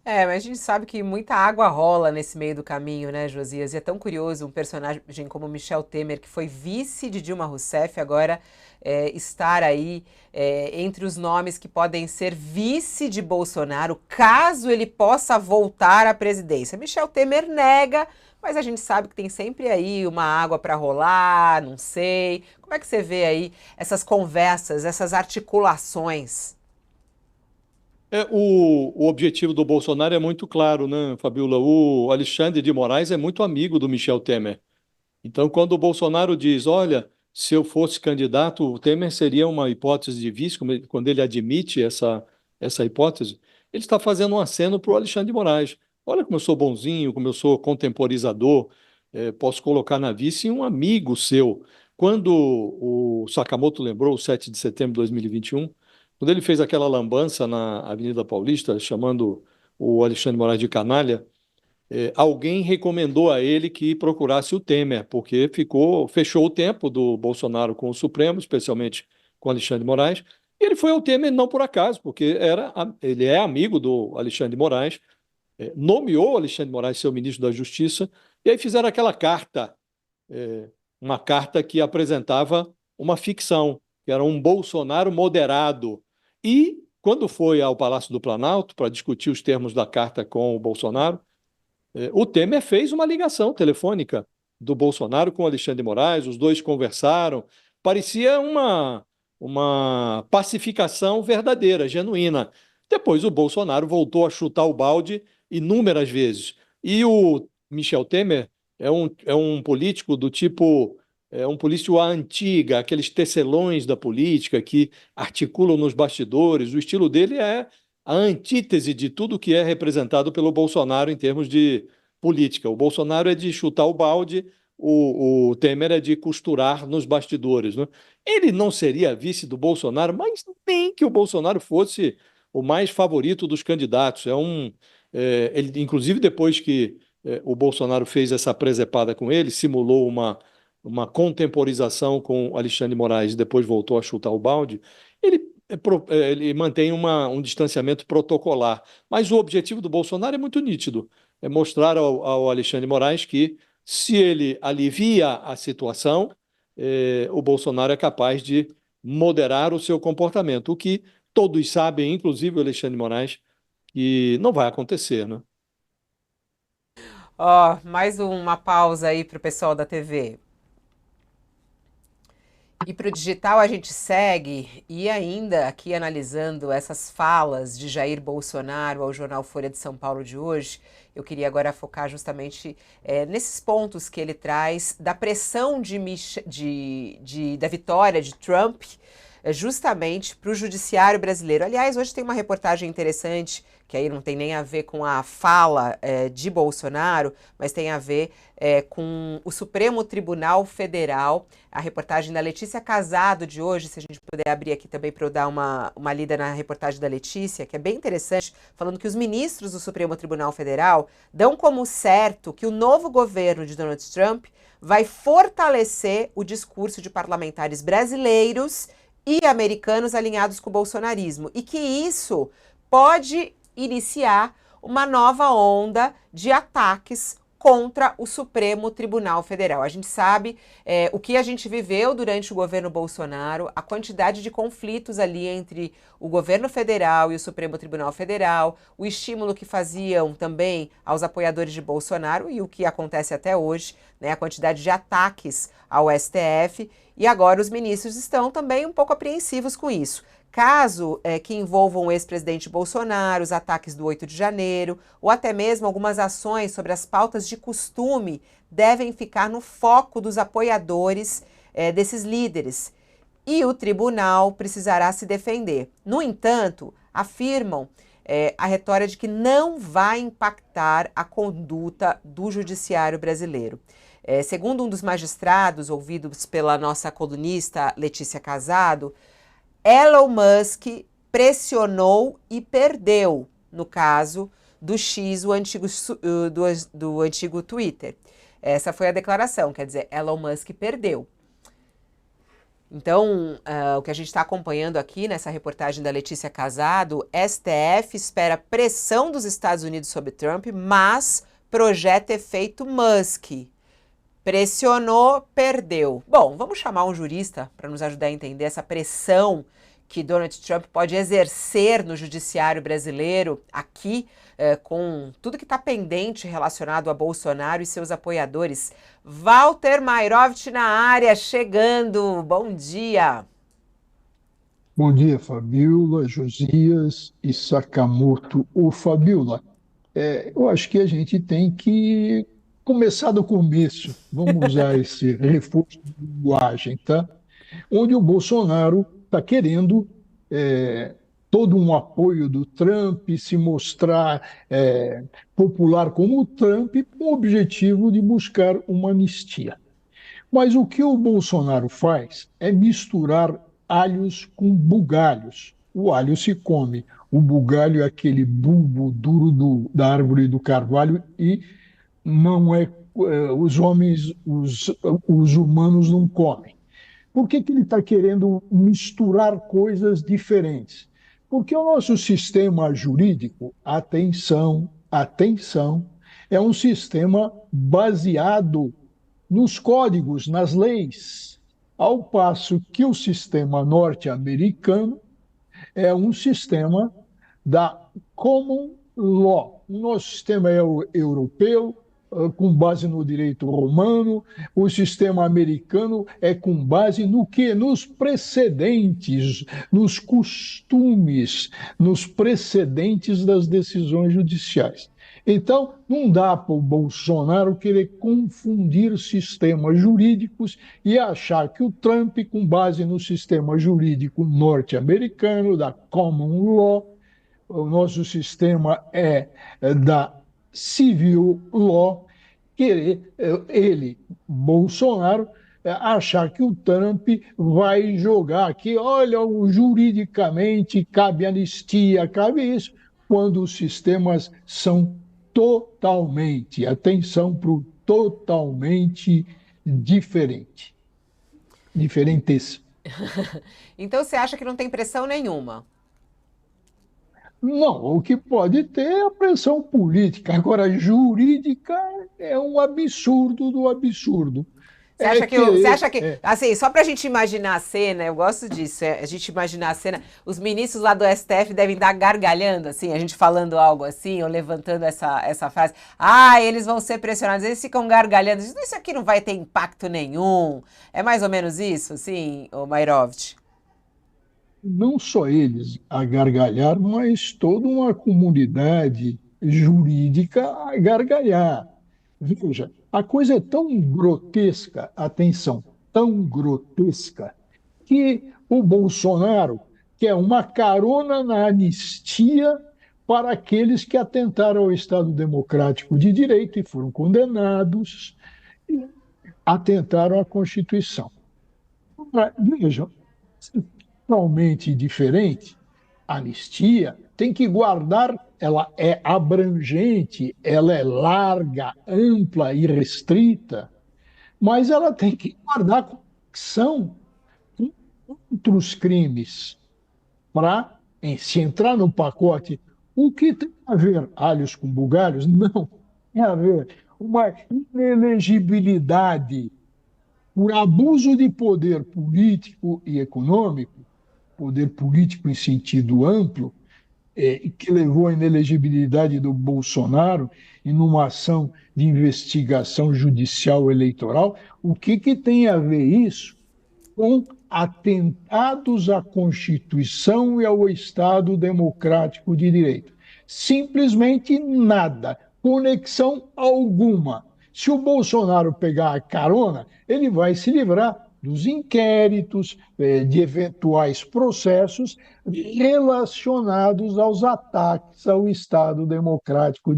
É, mas a gente sabe que muita água rola nesse meio do caminho, né, Josias? E é tão curioso um personagem como Michel Temer, que foi vice de Dilma Rousseff, agora estar aí entre os nomes que podem ser vice de Bolsonaro, caso ele possa voltar à presidência. Michel Temer nega, mas a gente sabe que tem sempre aí uma água para rolar, não sei. Como é que você vê aí essas conversas, essas articulações? O objetivo do Bolsonaro é muito claro, né, Fabiola? O Alexandre de Moraes é muito amigo do Michel Temer. Então, quando o Bolsonaro diz, olha, se eu fosse candidato, o Temer seria uma hipótese de vice, quando ele admite essa hipótese, ele está fazendo um aceno para o Alexandre de Moraes. Olha como eu sou bonzinho, como eu sou contemporizador, posso colocar na vice um amigo seu. Quando o Sakamoto lembrou, o 7 de setembro de 2021, quando ele fez aquela lambança na Avenida Paulista, chamando o Alexandre de Moraes de canalha, alguém recomendou a ele que procurasse o Temer, porque fechou o tempo do Bolsonaro com o Supremo, especialmente com Alexandre de Moraes, e ele foi ao Temer não por acaso, porque ele é amigo do Alexandre de Moraes, nomeou Alexandre de Moraes seu ministro da Justiça, e aí fizeram aquela carta, uma carta que apresentava uma ficção, que era um Bolsonaro moderado. E quando foi ao Palácio do Planalto para discutir os termos da carta com o Bolsonaro, o Temer fez uma ligação telefônica do Bolsonaro com o Alexandre de Moraes, os dois conversaram. Parecia uma pacificação verdadeira, genuína. Depois o Bolsonaro voltou a chutar o balde inúmeras vezes. E o Michel Temer é um político do tipo. É um político à antiga, aqueles tecelões da política que articulam nos bastidores. O estilo dele é a antítese de tudo que é representado pelo Bolsonaro em termos de política. O Bolsonaro é de chutar o balde, o Temer é de costurar nos bastidores, né? Ele não seria vice do Bolsonaro, mas nem que o Bolsonaro fosse o mais favorito dos candidatos. Ele, inclusive, depois que o Bolsonaro fez essa presepada com ele, simulou uma contemporização com Alexandre de Moraes e depois voltou a chutar o balde, ele mantém um distanciamento protocolar. Mas o objetivo do Bolsonaro é muito nítido: é mostrar ao Alexandre de Moraes que, se ele alivia a situação, o Bolsonaro é capaz de moderar o seu comportamento, o que todos sabem, inclusive o Alexandre de Moraes, que não vai acontecer, né? Ó, mais uma pausa aí pro pessoal da TV. E para o digital a gente segue, e ainda aqui analisando essas falas de Jair Bolsonaro ao jornal Folha de São Paulo de hoje, eu queria agora focar justamente nesses pontos que ele traz da pressão da vitória de Trump justamente para o judiciário brasileiro. Aliás, hoje tem uma reportagem interessante, que aí não tem nem a ver com a fala de Bolsonaro, mas tem a ver com o Supremo Tribunal Federal. A reportagem da Letícia Casado de hoje, se a gente puder abrir aqui também para eu dar uma lida na reportagem da Letícia, que é bem interessante, falando que os ministros do Supremo Tribunal Federal dão como certo que o novo governo de Donald Trump vai fortalecer o discurso de parlamentares brasileiros e americanos alinhados com o bolsonarismo, e que isso pode iniciar uma nova onda de ataques contra o Supremo Tribunal Federal. A gente sabe o que a gente viveu durante o governo Bolsonaro, a quantidade de conflitos ali entre o governo federal e o Supremo Tribunal Federal, o estímulo que faziam também aos apoiadores de Bolsonaro e o que acontece até hoje, né, a quantidade de ataques ao STF. E agora os ministros estão também um pouco apreensivos com isso. Caso que envolvam o ex-presidente Bolsonaro, os ataques do 8 de janeiro, ou até mesmo algumas ações sobre as pautas de costume, devem ficar no foco dos apoiadores desses líderes. E o tribunal precisará se defender. No entanto, afirmam a retórica de que não vai impactar a conduta do judiciário brasileiro. Segundo um dos magistrados ouvidos pela nossa colunista Letícia Casado, Elon Musk pressionou e perdeu, no caso do X, do antigo Twitter. Essa foi a declaração, quer dizer, Elon Musk perdeu. Então, o que a gente está acompanhando aqui nessa reportagem da Letícia Casado, STF espera pressão dos Estados Unidos sobre Trump, mas projeta efeito Musk. Pressionou, perdeu. Bom, vamos chamar um jurista para nos ajudar a entender essa pressão que Donald Trump pode exercer no judiciário brasileiro aqui, com tudo que está pendente relacionado a Bolsonaro e seus apoiadores. Walter Mairovich na área, chegando. Bom dia. Bom dia, Fabiola, Josias e Sakamoto. Ô, Fabiola, eu acho que a gente tem que começar do começo. Vamos usar esse reforço de linguagem, tá? Onde o Bolsonaro está querendo todo um apoio do Trump, se mostrar popular como o Trump, com o objetivo de buscar uma anistia. Mas o que o Bolsonaro faz é misturar alhos com bugalhos. O alho se come, o bugalho é aquele bulbo duro da árvore do carvalho e não os homens, os humanos não comem. Por que ele está querendo misturar coisas diferentes? Porque o nosso sistema jurídico, atenção, atenção, é um sistema baseado nos códigos, nas leis, ao passo que o sistema norte-americano é um sistema da common law. O nosso sistema é o europeu, com base no direito romano, o sistema americano é com base no quê? Nos precedentes, nos costumes, nos precedentes das decisões judiciais. Então, não dá para o Bolsonaro querer confundir sistemas jurídicos e achar que o Trump, com base no sistema jurídico norte-americano, da common law, o nosso sistema é da civil law, querer ele, Bolsonaro, achar que o Trump vai jogar aqui, olha, juridicamente cabe anistia, cabe isso, quando os sistemas são totalmente, atenção para o totalmente diferente, diferentes. Então você acha que não tem pressão nenhuma? Não, o que pode ter é a pressão política. Agora, jurídica é um absurdo do absurdo. É Você querer. acha que, assim, só pra gente imaginar a cena, eu gosto disso, a gente imaginar a cena, os ministros lá do STF devem estar gargalhando, assim, a gente falando algo assim, ou levantando essa frase, eles vão ser pressionados, eles ficam gargalhando, isso aqui não vai ter impacto nenhum, é mais ou menos isso, assim, o Mairovich? Não só eles a gargalhar, mas toda uma comunidade jurídica a gargalhar. Veja, a coisa é tão grotesca, atenção, tão grotesca, que o Bolsonaro quer uma carona na anistia para aqueles que atentaram ao Estado Democrático de Direito e foram condenados e atentaram à Constituição. Vejam, totalmente diferente, a anistia tem que guardar, ela é abrangente, ela é larga, ampla e restrita, mas ela tem que guardar conexão com outros crimes para, se entrar no pacote, o que tem a ver alhos com bugalhos? Não, tem a ver uma inelegibilidade por abuso de poder político e econômico, poder político em sentido amplo, que levou à inelegibilidade do Bolsonaro e numa ação de investigação judicial eleitoral. O que tem a ver isso com atentados à Constituição e ao Estado Democrático de Direito? Simplesmente nada, conexão alguma. Se o Bolsonaro pegar a carona, ele vai se livrar dos inquéritos, de eventuais processos relacionados aos ataques ao Estado Democrático